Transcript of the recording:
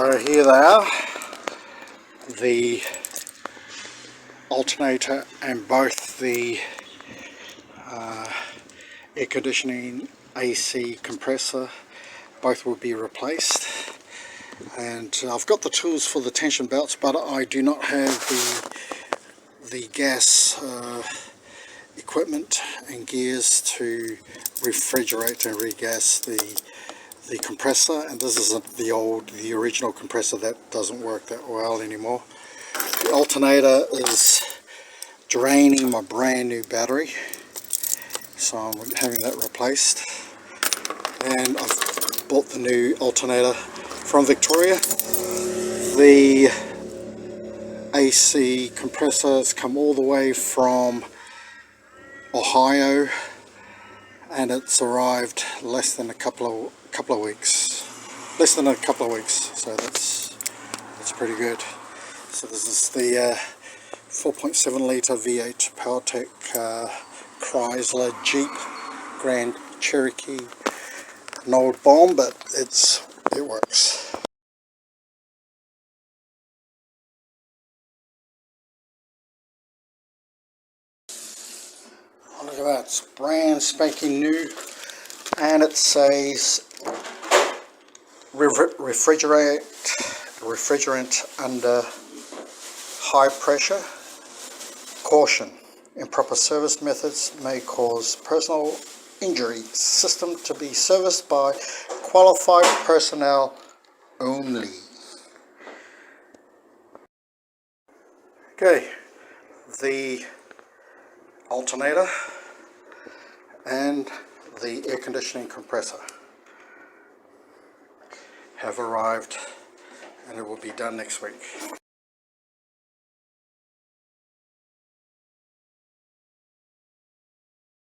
So here they are, the alternator and both the air conditioning AC compressor, both will be replaced. And I've got the tools for the tension belts, but I do not have the gas equipment and gears to refrigerate and regas the compressor. And this is the original compressor that doesn't work that well anymore. The alternator is draining my brand new battery, so I'm having that replaced. And I've bought the new alternator from Victoria. The AC compressors come all the way from Ohio, and it's arrived less than a couple of weeks. So that's pretty good. So this is the 4.7 litre V8 PowerTech Chrysler Jeep Grand Cherokee. An old bomb, but it works. Oh, look at that, it's brand spanking new, and it says refrigerant under high pressure. Caution: improper service methods may cause personal injury. System to be serviced by qualified personnel only. Okay, the alternator and the air conditioning compressor have arrived, and it will be done next week.